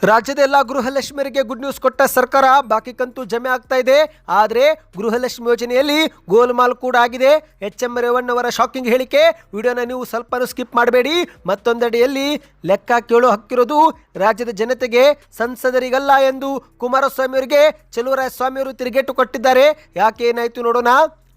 ರಾಜ್ಯದ ಎಲ್ಲ ಗೃಹಲಕ್ಷ್ಮಿಯರಿಗೆ good news ಕೊಟ್ಟ ಸರ್ಕಾರ ಬಾಕಿ ಕಂತು ಜಮೆ ಆಗ್ತಾ ಇದೆ. ಆದರೆ ಗೃಹಲಕ್ಷ್ಮಿ ಯೋಜನೆಯಲ್ಲಿ ಗೋಲ್ಮಾಲ್ ಕೂಡ ಆಗಿದೆ. ಎಚ್.ಎಂ. ರೇವಣ್ಣವರ ಶಾಕಿಂಗ್ ಹೇಳಿಕೆ. ವಿಡಿಯೋನ ನೀವು ಸ್ವಲ್ಪ ಸ್ಕಿಪ್ ಮಾಡಬೇಡಿ. ಮತ್ತೊಂದೆಡೆಯಲ್ಲಿ ಲೆಕ್ಕ ಕೇಳೋ ಹಕ್ಕಿರೋದು ರಾಜ್ಯದ ಜನತೆಗೆ, ಸಂಸದರಿಗಲ್ಲ ಎಂದು ಕುಮಾರಸ್ವಾಮಿ ಅವರಿಗೆ ಚಲುವರಾಯಸ್ವಾಮಿ ಅವರು ತಿರುಗೇಟು ಕೊಟ್ಟಿದ್ದಾರೆ. ಯಾಕೆ ಏನಾಯ್ತು ನೋಡೋಣ.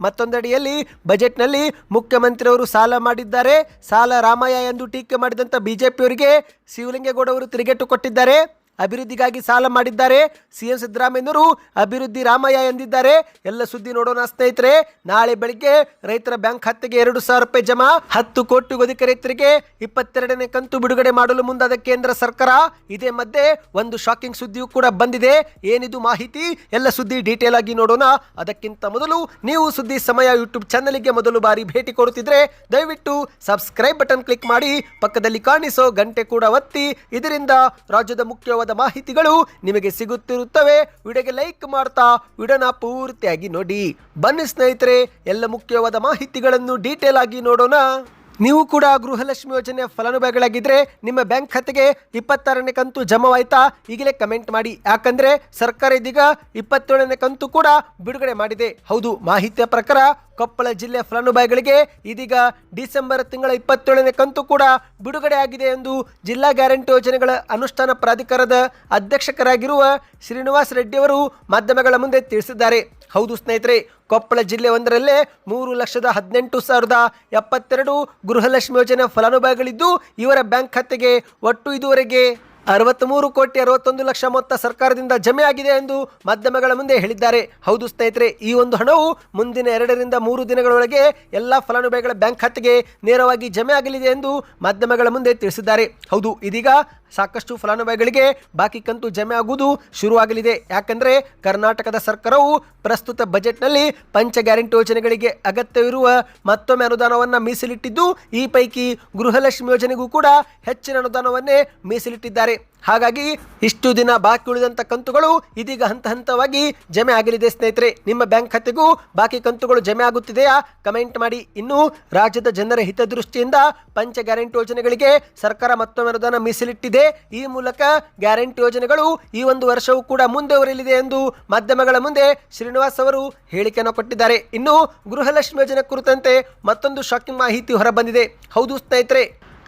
ಮತ್ತೊಂದೆಡೆಯಲ್ಲಿ ಬಜೆಟ್ನಲ್ಲಿ ಮುಖ್ಯಮಂತ್ರಿಯವರು ಸಾಲ ಮಾಡಿದ್ದಾರೆ, ಸಾಲ ರಾಮಯ್ಯ ಎಂದು ಟೀಕೆ ಮಾಡಿದಂಥ ಬಿಜೆಪಿಯವರಿಗೆ ಶಿವಲಿಂಗೇಗೌಡ ಅವರು ತಿರುಗೇಟು ಕೊಟ್ಟಿದ್ದಾರೆ. ಅಭಿವೃದ್ಧಿಗಾಗಿ ಸಾಲ ಮಾಡಿದ್ದಾರೆ. ಸಿಎಂ ಸಿದ್ದರಾಮಯ್ಯನವರು ಅಭಿವೃದ್ಧಿ ರಾಮಯ್ಯ ಎಂದಿದ್ದಾರೆ. ಎಲ್ಲ ಸುದ್ದಿ ನೋಡೋಣ ಸ್ನೇಹಿತರೆ. ನಾಳೆ ಬೆಳಿಗ್ಗೆ ರೈತರ ಬ್ಯಾಂಕ್ ಖಾತೆಗೆ 2,000 ರೂಪಾಯಿ ಜಮಾ. 10 ಕೋಟಿಗೂ ಅಧಿಕ ರೈತರಿಗೆ 22ನೇ ಕಂತು ಬಿಡುಗಡೆ ಮಾಡಲು ಮುಂದಾದ ಕೇಂದ್ರ ಸರ್ಕಾರ. ಇದೇ ಮಧ್ಯೆ ಒಂದು ಶಾಕಿಂಗ್ ಸುದ್ದಿಯೂ ಕೂಡ ಬಂದಿದೆ. ಏನಿದು ಮಾಹಿತಿ? ಎಲ್ಲ ಸುದ್ದಿ ಡೀಟೇಲ್ ಆಗಿ ನೋಡೋಣ. ಅದಕ್ಕಿಂತ ಮೊದಲು ನೀವು ಸುದ್ದಿ ಸಮಯ ಯೂಟ್ಯೂಬ್ ಚಾನಲ್ಗೆ ಮೊದಲು ಬಾರಿ ಭೇಟಿ ಕೊಡುತ್ತಿದ್ರೆ ದಯವಿಟ್ಟು ಸಬ್ಸ್ಕ್ರೈಬ್ ಬಟನ್ ಕ್ಲಿಕ್ ಮಾಡಿ, ಪಕ್ಕದಲ್ಲಿ ಕಾಣಿಸೋ ಗಂಟೆ ಕೂಡ ಒತ್ತಿ. ಇದರಿಂದ ರಾಜ್ಯದ ಮುಖ್ಯವಾದ ಮಾಹಿತಿಗಳು ನಿಮಗೆ ಸಿಗುತ್ತಿರುತ್ತವೆ. ವಿಡಿಯೋಗೆ ಲೈಕ್ ಮಾಡ್ತಾ ವಿಡಿಯೋನ ಪೂರ್ತಿಯಾಗಿ ನೋಡಿ. ಬನ್ನಿ ಸ್ನೇಹಿತರೆ, ಎಲ್ಲ ಮುಖ್ಯವಾದ ಮಾಹಿತಿಗಳನ್ನು ಡೀಟೇಲ್ ಆಗಿ ನೋಡೋಣ. ನೀವು ಕೂಡ ಗೃಹಲಕ್ಷ್ಮಿ ಯೋಜನೆ ಫಲಾನುಭವಿಗಳಾಗಿದ್ದರೆ ನಿಮ್ಮ ಬ್ಯಾಂಕ್ ಖಾತೆಗೆ 26ನೇ ಕಂತು ಜಮಾವಾಯ್ತಾ? ಈಗಲೇ ಕಮೆಂಟ್ ಮಾಡಿ. ಯಾಕಂದರೆ ಸರ್ಕಾರ ಇದೀಗ 27ನೇ ಕಂತು ಕೂಡ ಬಿಡುಗಡೆ ಮಾಡಿದೆ. ಹೌದು, ಮಾಹಿತಿಯ ಪ್ರಕಾರ ಕೊಪ್ಪಳ ಜಿಲ್ಲೆಯ ಫಲಾನುಭವಿಗಳಿಗೆ ಇದೀಗ ಡಿಸೆಂಬರ್ ತಿಂಗಳ 27ನೇ ಕಂತು ಕೂಡ ಬಿಡುಗಡೆ ಆಗಿದೆ ಎಂದು ಜಿಲ್ಲಾ ಗ್ಯಾರಂಟಿ ಯೋಜನೆಗಳ ಅನುಷ್ಠಾನ ಪ್ರಾಧಿಕಾರದ ಅಧ್ಯಕ್ಷರಾಗಿರುವ ಶ್ರೀನಿವಾಸ್ ರೆಡ್ಡಿ ಅವರು ಮಾಧ್ಯಮಗಳ ಮುಂದೆ ತಿಳಿಸಿದ್ದಾರೆ. ಹೌದು ಸ್ನೇಹಿತರೆ, ಕೊಪ್ಪಳ ಜಿಲ್ಲೆ ಒಂದರಲ್ಲೇ 3,18,072 ಗೃಹಲಕ್ಷ್ಮಿ ಯೋಜನೆ ಫಲಾನುಭವಿಗಳಿದ್ದು ಇವರ ಬ್ಯಾಂಕ್ ಖಾತೆಗೆ ಒಟ್ಟು ಇದುವರೆಗೆ 63,61,00,000 ಮೊತ್ತ ಸರ್ಕಾರದಿಂದ ಜಮೆ ಆಗಿದೆ ಎಂದು ಮಾಧ್ಯಮಗಳ ಮುಂದೆ ಹೇಳಿದ್ದಾರೆ. ಹೌದು ಸ್ನೇಹಿತರೆ, ಈ ಒಂದು ಹಣವು ಮುಂದಿನ 2 ರಿಂದ 3 ದಿನಗಳೊಳಗೆ ಎಲ್ಲ ಫಲಾನುಭವಿಗಳ ಬ್ಯಾಂಕ್ ಖಾತೆಗೆ ನೇರವಾಗಿ ಜಮೆ ಆಗಲಿದೆ ಎಂದು ಮಾಧ್ಯಮಗಳ ಮುಂದೆ ತಿಳಿಸಿದ್ದಾರೆ. ಹೌದು, ಇದೀಗ ಸಾಕಷ್ಟು ಫಲಾನುಭವಿಗಳಿಗೆ ಬಾಕಿ ಕಂತು ಜಮೆ ಆಗುವುದು ಶುರುವಾಗಲಿದೆ. ಯಾಕಂದರೆ ಕರ್ನಾಟಕದ ಸರ್ಕಾರವು ಪ್ರಸ್ತುತ ಬಜೆಟ್ನಲ್ಲಿ ಪಂಚ ಗ್ಯಾರಂಟಿ ಯೋಜನೆಗಳಿಗೆ ಅಗತ್ಯವಿರುವ ಮತ್ತೊಮ್ಮೆ ಅನುದಾನವನ್ನು ಮೀಸಲಿಟ್ಟಿದ್ದು, ಈ ಪೈಕಿ ಗೃಹಲಕ್ಷ್ಮಿ ಯೋಜನೆಗೂ ಕೂಡ ಹೆಚ್ಚಿನ ಅನುದಾನವನ್ನೇ ಮೀಸಲಿಟ್ಟಿದ್ದಾರೆ. ಹಾಗಾಗಿ ಇಷ್ಟು ದಿನ ಬಾಕಿ ಉಳಿದಂಥ ಕಂತುಗಳು ಇದೀಗ ಹಂತ ಹಂತವಾಗಿ ಜಮೆ ಆಗಲಿದೆ. ಸ್ನೇಹಿತರೆ, ನಿಮ್ಮ ಬ್ಯಾಂಕ್ ಖಾತೆಗೂ ಬಾಕಿ ಕಂತುಗಳು ಜಮೆ ಆಗುತ್ತಿದೆಯಾ? ಕಮೆಂಟ್ ಮಾಡಿ. ಇನ್ನು ರಾಜ್ಯದ ಜನರ ಹಿತದೃಷ್ಟಿಯಿಂದ ಪಂಚ ಗ್ಯಾರಂಟಿ ಯೋಜನೆಗಳಿಗೆ ಸರ್ಕಾರ ಮತ್ತೊಮ್ಮೆ ಅನುದಾನ ಮೀಸಲಿಟ್ಟಿದೆ. ಈ ಮೂಲಕ ಗ್ಯಾರಂಟಿ ಯೋಜನೆಗಳು ಈ ಒಂದು ವರ್ಷವೂ ಕೂಡ ಮುಂದುವರಿಯಲಿದೆ ಎಂದು ಮಾಧ್ಯಮಗಳ ಮುಂದೆ ಶ್ರೀನಿವಾಸ್ ಅವರು ಹೇಳಿಕೆಯನ್ನು ಕೊಟ್ಟಿದ್ದಾರೆ. ಇನ್ನು ಗೃಹಲಕ್ಷ್ಮಿ ಯೋಜನೆ ಕುರಿತಂತೆ ಮತ್ತೊಂದು ಶಾಕಿಂಗ್ ಮಾಹಿತಿ ಹೊರಬಂದಿದೆ. ಹೌದು ಸ್ನೇಹಿತರೆ,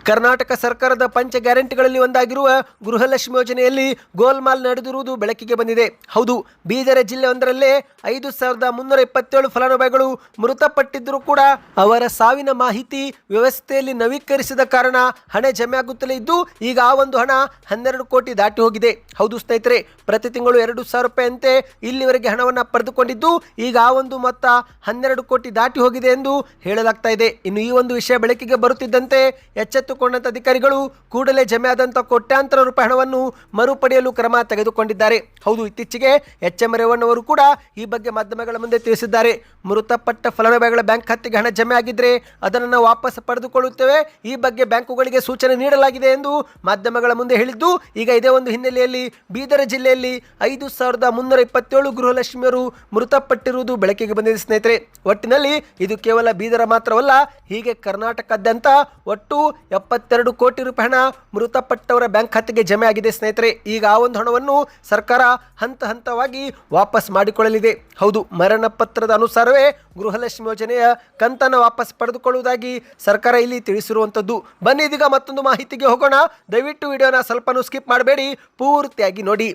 ಕರ್ನಾಟಕ ಸರ್ಕಾರದ ಪಂಚ ಗ್ಯಾರಂಟಿಗಳಲ್ಲಿ ಒಂದಾಗಿರುವ ಗೃಹಲಕ್ಷ್ಮಿ ಯೋಜನೆಯಲ್ಲಿ ಗೋಲ್ಮಾಲ್ ನಡೆದಿರುವುದು ಬೆಳಕಿಗೆ ಬಂದಿದೆ. ಹೌದು, ಬೀದರ ಜಿಲ್ಲೆ ಒಂದರಲ್ಲೇ 5,327 ಫಲಾನುಭವಿಗಳು ಮೃತಪಟ್ಟಿದ್ದರೂ ಕೂಡ ಅವರ ಸಾವಿನ ಮಾಹಿತಿ ವ್ಯವಸ್ಥೆಯಲ್ಲಿ ನವೀಕರಿಸಿದ ಕಾರಣ ಹಣ ಜಮೆ ಆಗುತ್ತಲೇ ಇದ್ದು, ಈಗ ಆ ಒಂದು ಹಣ 12 ಕೋಟಿ ದಾಟಿ ಹೋಗಿದೆ. ಹೌದು ಸ್ನೇಹಿತರೆ, ಪ್ರತಿ ತಿಂಗಳು 2,000 ರೂಪಾಯಿ ಅಂತೆ ಇಲ್ಲಿವರೆಗೆ ಹಣವನ್ನು ಪಡೆದುಕೊಂಡಿದ್ದು, ಈಗ ಆ ಒಂದು ಮೊತ್ತ 12 ಕೋಟಿ ದಾಟಿ ಹೋಗಿದೆ ಎಂದು ಹೇಳಲಾಗ್ತಾ ಇದೆ. ಇನ್ನು ಈ ಒಂದು ವಿಷಯ ಬೆಳಕಿಗೆ ಬರುತ್ತಿದ್ದಂತೆ ಎಚ್ಚೆತ್ತುಕೊಂಡಂತ ಅಧಿಕಾರಿಗಳು ಕೂಡಲೇ ಜಮೆ ಆದಂಥ ಕೋಟ್ಯಾಂತರ ರೂಪಾಯಿ ಹಣವನ್ನು ಮರುಪಡೆಯಲು ಕ್ರಮ ತೆಗೆದುಕೊಂಡಿದ್ದಾರೆ. ಹೌದು, ಇತ್ತೀಚೆಗೆ ಎಚ್.ಎಂ. ರೇವಣ್ಣವರು ಕೂಡ ಈ ಬಗ್ಗೆ ಮಾಧ್ಯಮಗಳ ಮುಂದೆ ತಿಳಿಸಿದ್ದಾರೆ. ಮೃತಪಟ್ಟ ಫಲಾನುಭವಿಗಳ ಬ್ಯಾಂಕ್ ಖಾತೆಗೆ ಹಣ ಜಮೆ ಆಗಿದ್ರೆ ಅದನ್ನು ವಾಪಸ್ ಪಡೆದುಕೊಳ್ಳುತ್ತೇವೆ, ಈ ಬಗ್ಗೆ ಬ್ಯಾಂಕುಗಳಿಗೆ ಸೂಚನೆ ನೀಡಲಾಗಿದೆ ಎಂದು ಮಾಧ್ಯಮಗಳ ಮುಂದೆ ಹೇಳಿದ್ದು, ಈಗ ಇದೇ ಒಂದು ಹಿನ್ನೆಲೆಯಲ್ಲಿ ಬೀದರ ಜಿಲ್ಲೆಯಲ್ಲಿ 5,327 ಗೃಹಲಕ್ಷ್ಮಿಯರು ಮೃತಪಟ್ಟಿರುವುದು ಬೆಳಕಿಗೆ ಬಂದಿದೆ. ಸ್ನೇಹಿತರೆ, ಒಟ್ಟಿನಲ್ಲಿ ಇದು ಕೇವಲ ಬೀದರ ಮಾತ್ರವಲ್ಲ, ಹೀಗೆ ಕರ್ನಾಟಕದಾದ್ಯಂತ ಒಟ್ಟು 72 ಕೋಟಿ ರೂಪಾಯಿ ಹಣ ಮೃತಪಟ್ಟವರ ಬ್ಯಾಂಕ್ ಖಾತೆಗೆ ಜಮೆ ಆಗಿದೆ. ಸ್ನೇಹಿತರೆ, ಈಗ ಆ ಒಂದು ಹಣವನ್ನು ಸರ್ಕಾರ ಹಂತ ಹಂತವಾಗಿ ವಾಪಸ್ ಮಾಡಿಕೊಳ್ಳಲಿದೆ. ಹೌದು, ಮರಣ ಪತ್ರದ ಅನುಸಾರವೇ ಗೃಹಲಕ್ಷ್ಮಿ ಯೋಜನೆಯ ಕಂತನ್ನು ವಾಪಸ್ ಪಡೆದುಕೊಳ್ಳುವುದಾಗಿ ಸರ್ಕಾರ ಇಲ್ಲಿ ತಿಳಿಸಿರುವಂಥದ್ದು. ಬನ್ನಿ ಇದೀಗ ಮತ್ತೊಂದು ಮಾಹಿತಿಗೆ ಹೋಗೋಣ. ದಯವಿಟ್ಟು ವಿಡಿಯೋನ ಸ್ವಲ್ಪನೂ ಸ್ಕಿಪ್ ಮಾಡಬೇಡಿ, ಪೂರ್ತಿಯಾಗಿ ನೋಡಿ.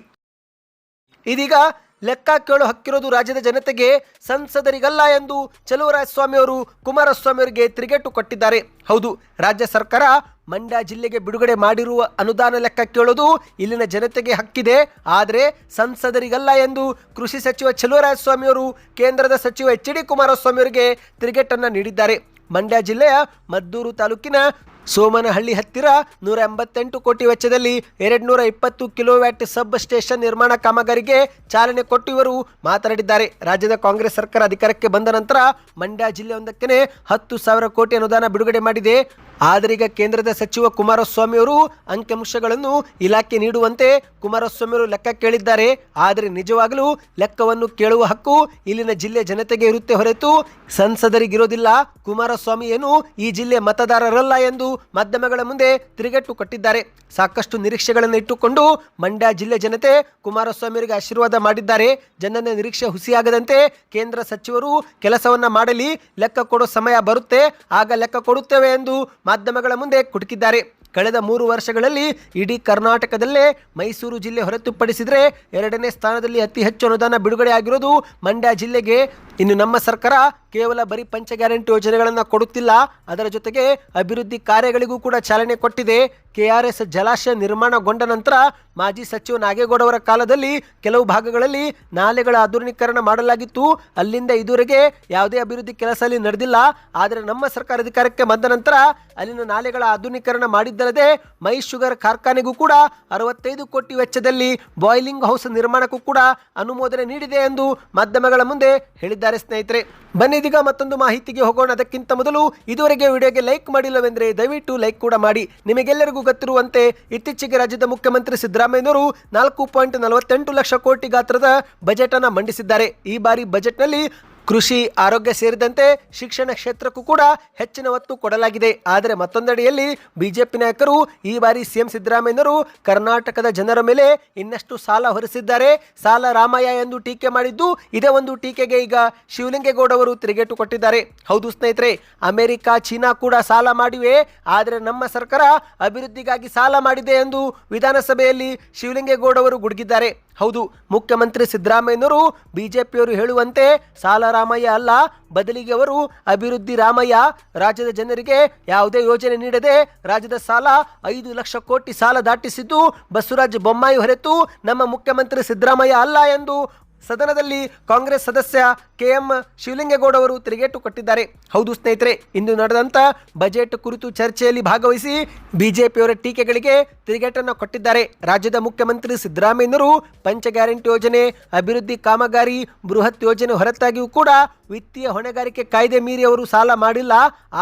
ಇದೀಗ ಲೆಕ್ಕ ಕೇಳೋ ಹಕ್ಕಿರೋದು ರಾಜ್ಯದ ಜನತೆಗೆ, ಸಂಸದರಿಗಲ್ಲ ಎಂದು ಚಲುವರಾಯಸ್ವಾಮಿ ಅವರು ಕುಮಾರಸ್ವಾಮಿ ಅವರಿಗೆ ತಿರುಗೇಟು ಕೊಟ್ಟಿದ್ದಾರೆ. ಹೌದು, ರಾಜ್ಯ ಸರ್ಕಾರ ಮಂಡ್ಯ ಜಿಲ್ಲೆಗೆ ಬಿಡುಗಡೆ ಮಾಡಿರುವ ಅನುದಾನ ಲೆಕ್ಕ ಕೇಳೋದು ಇಲ್ಲಿನ ಜನತೆಗೆ ಹಕ್ಕಿದೆ, ಆದರೆ ಸಂಸದರಿಗಲ್ಲ ಎಂದು ಕೃಷಿ ಸಚಿವ ಚಲುವರಾಯಸ್ವಾಮಿ ಅವರು ಕೇಂದ್ರದ ಸಚಿವ ಎಚ್.ಡಿ. ಕುಮಾರಸ್ವಾಮಿ ಅವರಿಗೆ ತಿರುಗೇಟನ್ನು ನೀಡಿದ್ದಾರೆ. ಮಂಡ್ಯ ಜಿಲ್ಲೆಯ ಮದ್ದೂರು ತಾಲೂಕಿನ ಸೋಮನಹಳ್ಳಿ ಹತ್ತಿರ 188 ಕೋಟಿ ವೆಚ್ಚದಲ್ಲಿ 220 ಕಿಲೋವ್ಯಾಟ್ ಸಬ್ ಸ್ಟೇಷನ್ ನಿರ್ಮಾಣ ಕಾಮಗಾರಿಗೆ ಚಾಲನೆ ಕೊಟ್ಟು ಇವರು ಮಾತನಾಡಿದ್ದಾರೆ. ರಾಜ್ಯದ ಕಾಂಗ್ರೆಸ್ ಸರ್ಕಾರ ಅಧಿಕಾರಕ್ಕೆ ಬಂದ ನಂತರ ಮಂಡ್ಯ ಜಿಲ್ಲೆಯೊಂದಕ್ಕೆ 10,000 ಕೋಟಿ ಅನುದಾನ ಬಿಡುಗಡೆ ಮಾಡಿದೆ. ಆದರೆ ಈಗ ಕೇಂದ್ರದ ಸಚಿವ ಕುಮಾರಸ್ವಾಮಿ ಅವರು ಅಂಕಿಅಂಶಗಳನ್ನು ಇಲಾಖೆ ನೀಡುವಂತೆ ಕುಮಾರಸ್ವಾಮಿ ಅವರು ಲೆಕ್ಕ ಕೇಳಿದ್ದಾರೆ. ಆದರೆ ನಿಜವಾಗಲೂ ಲೆಕ್ಕವನ್ನು ಕೇಳುವ ಹಕ್ಕು ಇಲ್ಲಿನ ಜಿಲ್ಲೆ ಜನತೆಗೆ ಇರುತ್ತೆ ಹೊರತು ಸಂಸದರಿಗಿರೋದಿಲ್ಲ. ಕುಮಾರಸ್ವಾಮಿ ಏನು ಈ ಜಿಲ್ಲೆ ಮತದಾರರಲ್ಲ ಎಂದು ಮಾಧ್ಯಮಗಳ ಮುಂದೆ ತಿರುಗೇಟು ಕೊಟ್ಟಿದ್ದಾರೆ. ಸಾಕಷ್ಟು ನಿರೀಕ್ಷೆಗಳನ್ನು ಇಟ್ಟುಕೊಂಡು ಮಂಡ್ಯ ಜಿಲ್ಲೆ ಜನತೆ ಕುಮಾರಸ್ವಾಮಿ ಅವರಿಗೆ ಆಶೀರ್ವಾದ ಮಾಡಿದ್ದಾರೆ. ಜನನ ನಿರೀಕ್ಷೆ ಹುಸಿಯಾಗದಂತೆ ಕೇಂದ್ರ ಸಚಿವರು ಕೆಲಸವನ್ನ ಮಾಡಲಿ, ಲೆಕ್ಕ ಕೊಡೋ ಸಮಯ ಬರುತ್ತೆ, ಆಗ ಲೆಕ್ಕ ಕೊಡುತ್ತೇವೆ ಎಂದು ಮಾಧ್ಯಮಗಳ ಮುಂದೆ ಕುಟುಕಿದ್ದಾರೆ. ಕಳೆದ 3 ವರ್ಷಗಳಲ್ಲಿ ಇಡೀ ಕರ್ನಾಟಕದಲ್ಲೇ ಮೈಸೂರು ಜಿಲ್ಲೆ ಹೊರತುಪಡಿಸಿದರೆ 2ನೇ ಸ್ಥಾನದಲ್ಲಿ ಅತಿ ಹೆಚ್ಚು ಅನುದಾನ ಬಿಡುಗಡೆ ಆಗಿರೋದು ಮಂಡ್ಯ ಜಿಲ್ಲೆಗೆ. ಇನ್ನು ನಮ್ಮ ಸರ್ಕಾರ ಕೇವಲ ಬರೀ ಪಂಚ ಗ್ಯಾರಂಟಿ ಯೋಜನೆಗಳನ್ನು ಕೊಡುತ್ತಿಲ್ಲ, ಅದರ ಜೊತೆಗೆ ಅಭಿವೃದ್ಧಿ ಕಾರ್ಯಗಳಿಗೂ ಕೂಡ ಚಾಲನೆ ಕೊಟ್ಟಿದೆ. KRS ಜಲಾಶಯ ನಿರ್ಮಾಣಗೊಂಡ ನಂತರ ಮಾಜಿ ಸಚಿವ ನಾಗೇಗೌಡ ಅವರ ಕಾಲದಲ್ಲಿ ಕೆಲವು ಭಾಗಗಳಲ್ಲಿ ನಾಲೆಗಳ ಆಧುನೀಕರಣ ಮಾಡಲಾಗಿತ್ತು. ಅಲ್ಲಿಂದ ಇದುವರೆಗೆ ಯಾವುದೇ ಅಭಿವೃದ್ಧಿ ಕೆಲಸ ಅಲ್ಲಿ ನಡೆದಿಲ್ಲ. ಆದರೆ ನಮ್ಮ ಸರ್ಕಾರ ಅಧಿಕಾರಕ್ಕೆ ಬಂದ ನಂತರ ಅಲ್ಲಿನ ನಾಲೆಗಳ ಆಧುನೀಕರಣ ಮಾಡಿದ್ದಲ್ಲದೆ ಮೈ ಶುಗರ್ ಕಾರ್ಖಾನೆಗೂ ಕೂಡ 65 ಕೋಟಿ ವೆಚ್ಚದಲ್ಲಿ ಬಾಯ್ಲಿಂಗ್ ಹೌಸ್ ನಿರ್ಮಾಣಕ್ಕೂ ಕೂಡ ಅನುಮೋದನೆ ನೀಡಿದೆ ಎಂದು ಮಾಧ್ಯಮಗಳ ಮುಂದೆ ಹೇಳಿದ್ದಾರೆ. ಸ್ನೇಹಿತರೆ, ಬನ್ನಿ ಇದೀಗ ಮತ್ತೊಂದು ಮಾಹಿತಿಗೆ ಹೋಗೋಣ. ಅದಕ್ಕಿಂತ ಮೊದಲು ಇದುವರೆಗೆ ವಿಡಿಯೋಗೆ ಲೈಕ್ ಮಾಡಿಲ್ಲವೆಂದರೆ ದಯವಿಟ್ಟು ಲೈಕ್ ಕೂಡ ಮಾಡಿ. ನಿಮಗೆಲ್ಲರಿಗೂ ಗೊತ್ತಿರುವಂತೆ ಇತ್ತೀಚೆಗೆ ರಾಜ್ಯದ ಮುಖ್ಯಮಂತ್ರಿ ಸಿದ್ದರಾಮಯ್ಯನವರು 4.48 ಲಕ್ಷ ಕೋಟಿ ಗಾತ್ರದ ಬಜೆಟ್ ಅನ್ನು ಮಂಡಿಸಿದ್ದಾರೆ. ಈ ಬಾರಿ ಬಜೆಟ್ನಲ್ಲಿ ಕೃಷಿ, ಆರೋಗ್ಯ ಸೇರಿದಂತೆ ಶಿಕ್ಷಣ ಕ್ಷೇತ್ರಕ್ಕೂ ಕೂಡ ಹೆಚ್ಚಿನ ಒತ್ತು ಕೊಡಲಾಗಿದೆ. ಆದರೆ ಮತ್ತೊಂದೆಡೆಯಲ್ಲಿ ಬಿಜೆಪಿ ನಾಯಕರು ಈ ಬಾರಿ ಸಿಎಂ ಸಿದ್ದರಾಮಯ್ಯನವರು ಕರ್ನಾಟಕದ ಜನರ ಮೇಲೆ ಇನ್ನಷ್ಟು ಸಾಲ ಹೊರಿಸಿದ್ದಾರೆ, ಸಾಲ ರಾಮಯ್ಯ ಎಂದು ಟೀಕೆ ಮಾಡಿದ್ದು, ಇದೇ ಒಂದು ಟೀಕೆಗೆ ಈಗ ಶಿವಲಿಂಗೇಗೌಡ ಅವರು ತಿರುಗೇಟು ಕೊಟ್ಟಿದ್ದಾರೆ. ಹೌದು ಸ್ನೇಹಿತರೆ, ಅಮೆರಿಕ, ಚೀನಾ ಕೂಡ ಸಾಲ ಮಾಡಿವೆ, ಆದರೆ ನಮ್ಮ ಸರ್ಕಾರ ಅಭಿವೃದ್ಧಿಗಾಗಿ ಸಾಲ ಮಾಡಿದೆ ಎಂದು ವಿಧಾನಸಭೆಯಲ್ಲಿ ಶಿವಲಿಂಗೇಗೌಡ ಅವರು ಗುಡುಗಿದ್ದಾರೆ. ಹೌದು, ಮುಖ್ಯಮಂತ್ರಿ ಸಿದ್ದರಾಮಯ್ಯನವರು ಬಿಜೆಪಿಯವರು ಹೇಳುವಂತೆ ಸಾಲ ರಾಮಯ್ಯ ಅಲ್ಲ, ಬದಲಿಗೆ ಅವರು ಅಭಿವೃದ್ಧಿ ರಾಮಯ್ಯ. ರಾಜ್ಯದ ಜನರಿಗೆ ಯಾವುದೇ ಯೋಜನೆ ನೀಡದೆ ರಾಜ್ಯದ ಸಾಲ 5 ಲಕ್ಷ ಕೋಟಿ ಸಾಲ ದಾಟಿಸಿದ್ದು ಬಸವರಾಜ ಬೊಮ್ಮಾಯಿ ಹೊರತು ನಮ್ಮ ಮುಖ್ಯಮಂತ್ರಿ ಸಿದ್ದರಾಮಯ್ಯ ಅಲ್ಲ ಎಂದು ಸದನದಲ್ಲಿ ಕಾಂಗ್ರೆಸ್ ಸದಸ್ಯ KM ಶಿವಲಿಂಗೇಗೌಡ ಅವರು ತಿರುಗೇಟು ಕೊಟ್ಟಿದ್ದಾರೆ. ಹೌದು ಸ್ನೇಹಿತರೆ, ಇಂದು ನಡೆದಂಥ ಬಜೆಟ್ ಕುರಿತು ಚರ್ಚೆಯಲ್ಲಿ ಭಾಗವಹಿಸಿ ಬಿಜೆಪಿಯವರ ಟೀಕೆಗಳಿಗೆ ತಿರುಗೇಟನ್ನು ಕೊಟ್ಟಿದ್ದಾರೆ. ರಾಜ್ಯದ ಮುಖ್ಯಮಂತ್ರಿ ಸಿದ್ದರಾಮಯ್ಯನವರು ಪಂಚ ಗ್ಯಾರಂಟಿ ಯೋಜನೆ, ಅಭಿವೃದ್ಧಿ ಕಾಮಗಾರಿ, ಬೃಹತ್ ಯೋಜನೆ ಹೊರತಾಗಿಯೂ ಕೂಡ ವಿತ್ತೀಯ ಹೊಣೆಗಾರಿಕೆ ಕಾಯ್ದೆ ಮೀರಿ ಅವರು ಸಾಲ ಮಾಡಿಲ್ಲ.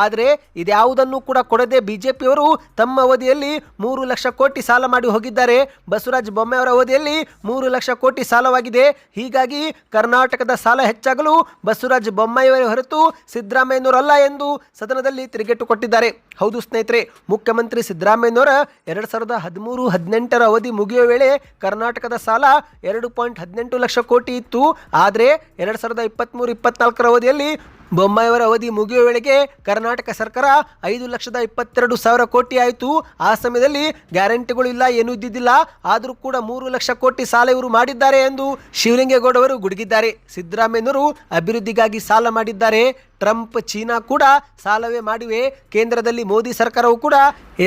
ಆದರೆ ಇದ್ಯಾವುದನ್ನು ಕೂಡ ಕೊಡದೆ ಬಿಜೆಪಿಯವರು ತಮ್ಮ ಅವಧಿಯಲ್ಲಿ 3 ಲಕ್ಷ ಕೋಟಿ ಸಾಲ ಮಾಡಿ ಹೋಗಿದ್ದಾರೆ. ಬಸವರಾಜ ಬೊಮ್ಮಾಯಿ ಅವರ ಅವಧಿಯಲ್ಲಿ 3 ಲಕ್ಷ ಕೋಟಿ ಸಾಲವಾಗಿದೆ. ಹೀಗಾಗಿ ಕರ್ನಾಟಕದ ಸಾಲ ಹೆಚ್ಚಾಗಲು ಬಸವರಾಜ ಬೊಮ್ಮಾಯಿಯವರೇ ಹೊರತು ಸಿದ್ದರಾಮಯ್ಯನವರಲ್ಲ ಎಂದು ಸದನದಲ್ಲಿ ತಿರುಗೇಟು ಕೊಟ್ಟಿದ್ದಾರೆ. ಹೌದು ಸ್ನೇಹಿತರೆ, ಮುಖ್ಯಮಂತ್ರಿ ಸಿದ್ದರಾಮಯ್ಯನವರ 2013-18 ಅವಧಿ ಮುಗಿಯುವ ವೇಳೆ ಕರ್ನಾಟಕದ ಸಾಲ 2.18 ಲಕ್ಷ ಕೋಟಿ ಇತ್ತು. ಆದರೆ 2023-24 ಅವಧಿಯಲ್ಲಿ ಬೊಮ್ಮಾಯಿಯವರ ಅವಧಿ ಮುಗಿಯುವ ವೇಳೆಗೆ ಕರ್ನಾಟಕ ಸರ್ಕಾರ 5,22,000 ಕೋಟಿ ಆಯಿತು. ಆ ಸಮಯದಲ್ಲಿ ಗ್ಯಾರಂಟಿಗಳು ಇಲ್ಲ, ಏನೂ ಇದ್ದಿದ್ದಿಲ್ಲ. ಆದರೂ ಕೂಡ 3 ಲಕ್ಷ ಕೋಟಿ ಸಾಲ ಇವರು ಮಾಡಿದ್ದಾರೆ ಎಂದು ಶಿವಲಿಂಗೇಗೌಡ ಅವರು ಗುಡುಗಿದ್ದಾರೆ. ಸಿದ್ದರಾಮಯ್ಯನವರು ಅಭಿವೃದ್ಧಿಗಾಗಿ ಸಾಲ ಮಾಡಿದ್ದಾರೆ. ಟ್ರಂಪ್, ಚೀನಾ ಕೂಡ ಸಾಲವೇ ಮಾಡಿವೆ. ಕೇಂದ್ರದಲ್ಲಿ ಮೋದಿ ಸರ್ಕಾರವು ಕೂಡ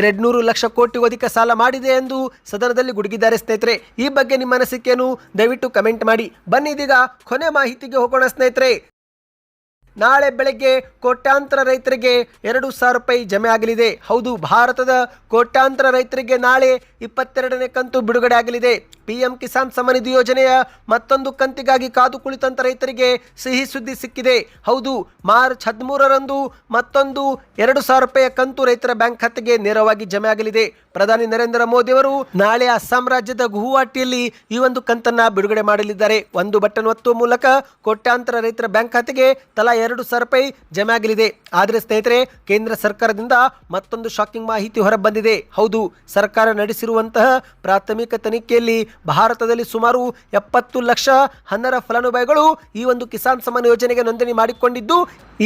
200 ಲಕ್ಷ ಕೋಟಿಗೂ ಅಧಿಕ ಸಾಲ ಮಾಡಿದೆ ಎಂದು ಸದನದಲ್ಲಿ ಗುಡುಗಿದ್ದಾರೆ. ಸ್ನೇಹಿತರೆ, ಈ ಬಗ್ಗೆ ನಿಮ್ಮ ಅನಿಸಿಕೆಯನ್ನು ದಯವಿಟ್ಟು ಕಮೆಂಟ್ ಮಾಡಿ. ಬನ್ನಿ ಇದೀಗ ಕೊನೆ ಮಾಹಿತಿಗೆ ಹೋಗೋಣ. ಸ್ನೇಹಿತರೆ, ನಾಳೆ ಬೆಳಗ್ಗೆ ಕೋಟ್ಯಾಂತರ ರೈತರಿಗೆ 2,000 ರೂಪಾಯಿ ಜಮೆ ಆಗಲಿದೆ. ಹೌದು, ಭಾರತದ ಕೋಟ್ಯಾಂತರ ರೈತರಿಗೆ ನಾಳೆ 22ನೇ ಕಂತು ಬಿಡುಗಡೆ ಆಗಲಿದೆ. PM ಕಿಸಾನ್ ಸಮ್ಮಾನ್ ನಿಧಿ ಯೋಜನೆಯ ಮತ್ತೊಂದು ಕಂತಿಗಾಗಿ ಕಾದು ಕುಳಿತಂತ ರೈತರಿಗೆ ಸಿಹಿ ಸುದ್ದಿ ಸಿಕ್ಕಿದೆ. ಹೌದು, ಮಾರ್ಚ್ 13ರಂದು ಮತ್ತೊಂದು 2,000 ರೂಪಾಯಿಯ ಕಂತು ರೈತರ ಬ್ಯಾಂಕ್ ಖಾತೆಗೆ ನೇರವಾಗಿ ಜಮೆ ಆಗಲಿದೆ. ಪ್ರಧಾನಿ ನರೇಂದ್ರ ಮೋದಿ ಅವರು ನಾಳೆ ಅಸ್ಸಾಂ ರಾಜ್ಯದ ಗುವಾಹಟಿಯಲ್ಲಿ ಈ ಒಂದು ಕಂತನ್ನ ಬಿಡುಗಡೆ ಮಾಡಲಿದ್ದಾರೆ. ಒಂದು ಬಟನ್ ಒತ್ತುವ ಮೂಲಕ ಕೋಟ್ಯಾಂತರ ರೈತರ ಬ್ಯಾಂಕ್ ಖಾತೆಗೆ ತಲಾ 2,000 ರೂಪಾಯಿ ಜಮೆ ಆಗಲಿದೆ. ಆದರೆ ಸ್ನೇಹಿತರೆ, ಕೇಂದ್ರ ಸರ್ಕಾರದಿಂದ ಮತ್ತೊಂದು ಶಾಕಿಂಗ್ ಮಾಹಿತಿ ಹೊರಬಂದಿದೆ. ಹೌದು, ಸರ್ಕಾರ ನಡೆಸಿರುವಂತಹ ಪ್ರಾಥಮಿಕ ತನಿಖೆಯಲ್ಲಿ ಭಾರತದಲ್ಲಿ ಸುಮಾರು 70 ಲಕ್ಷ ಅನರ್ಹ ಫಲಾನುಭವಿಗಳು ಈ ಒಂದು ಕಿಸಾನ್ ಸಮ್ಮಾನ್ ಯೋಜನೆಗೆ ನೋಂದಣಿ ಮಾಡಿಕೊಂಡಿದ್ದು,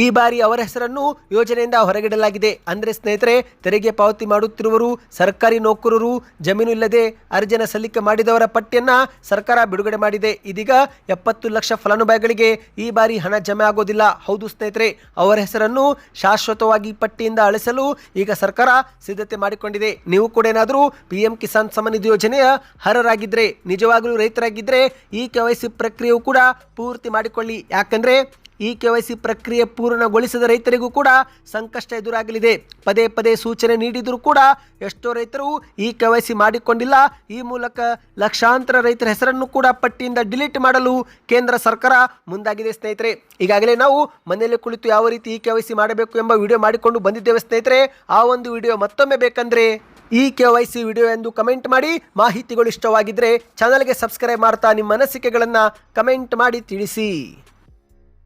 ಈ ಬಾರಿ ಅವರ ಹೆಸರನ್ನು ಯೋಜನೆಯಿಂದ ಹೊರಗಿಡಲಾಗಿದೆ. ಅಂದರೆ ಸ್ನೇಹಿತರೆ, ತೆರಿಗೆ ಪಾವತಿ ಮಾಡುತ್ತಿರುವರು, ಸರ್ಕಾರಿ ನೌಕರರು, ಜಮೀನು ಇಲ್ಲದೆ ಅರ್ಜಿಯನ್ನು ಸಲ್ಲಿಕೆ ಮಾಡಿದವರ ಪಟ್ಟಿಯನ್ನು ಸರ್ಕಾರ ಬಿಡುಗಡೆ ಮಾಡಿದೆ. ಇದೀಗ 70 ಲಕ್ಷ ಫಲಾನುಭವಿಗಳಿಗೆ ಈ ಬಾರಿ ಹಣ ಜಮೆ ಆಗೋದಿಲ್ಲ. ಹೌದು ಸ್ನೇಹಿತರೆ, ಅವರ ಹೆಸರನ್ನು ಶಾಶ್ವತವಾಗಿ ಪಟ್ಟಿಯಿಂದ ಅಳಿಸಲು ಈಗ ಸರ್ಕಾರ ಸಿದ್ಧತೆ ಮಾಡಿಕೊಂಡಿದೆ. ನೀವು ಕೂಡ ಏನಾದರೂ PM ಕಿಸಾನ್ ಸಮ್ಮಾನ್ ನಿಧಿ ಯೋಜನೆಯ ಅರ್ಹರಾಗಿದ್ದರೆ, ನಿಜವಾಗಲೂ ರೈತರಾಗಿದ್ದರೆ ಈ KYC ಪ್ರಕ್ರಿಯೆಯು ಕೂಡ ಪೂರ್ತಿ ಮಾಡಿಕೊಳ್ಳಿ. ಯಾಕಂದರೆ ಈ KYC ಪ್ರಕ್ರಿಯೆ ಪೂರ್ಣಗೊಳಿಸಿದ ರೈತರಿಗೂ ಕೂಡ ಸಂಕಷ್ಟ ಎದುರಾಗಲಿದೆ. ಪದೇ ಪದೇ ಸೂಚನೆ ನೀಡಿದರೂ ಕೂಡ ಎಷ್ಟೋ ರೈತರು ಈ KYC ಮಾಡಿಕೊಂಡಿಲ್ಲ. ಈ ಮೂಲಕ ಲಕ್ಷಾಂತರ ರೈತರ ಹೆಸರನ್ನು ಕೂಡ ಪಟ್ಟಿಯಿಂದ ಡಿಲೀಟ್ ಮಾಡಲು ಕೇಂದ್ರ ಸರ್ಕಾರ ಮುಂದಾಗಿದೆ ಸ್ನೇಹಿತರೆ. ಈಗಾಗಲೇ ನಾವು ಮನೆಯಲ್ಲಿ ಕುಳಿತು ಯಾವ ರೀತಿ ಈ KYC ಮಾಡಬೇಕು ಎಂಬ ವಿಡಿಯೋ ಮಾಡಿಕೊಂಡು ಬಂದಿದ್ದೇವೆ ಸ್ನೇಹಿತರೆ. ಆ ಒಂದು ವಿಡಿಯೋ ಮತ್ತೊಮ್ಮೆ ಬೇಕಂದ್ರೆ ಈ KYC ವಿಡಿಯೋ ಎಂದು ಕಮೆಂಟ್ ಮಾಡಿ. ಮಾಹಿತಿಗಳು ಇಷ್ಟವಾಗಿದ್ದರೆ ಚಾನಲ್ಗೆ ಸಬ್ಸ್ಕ್ರೈಬ್ ಮಾಡ್ತಾ ನಿಮ್ಮ ಅನಿಸಿಕೆಗಳನ್ನು ಕಮೆಂಟ್ ಮಾಡಿ ತಿಳಿಸಿ.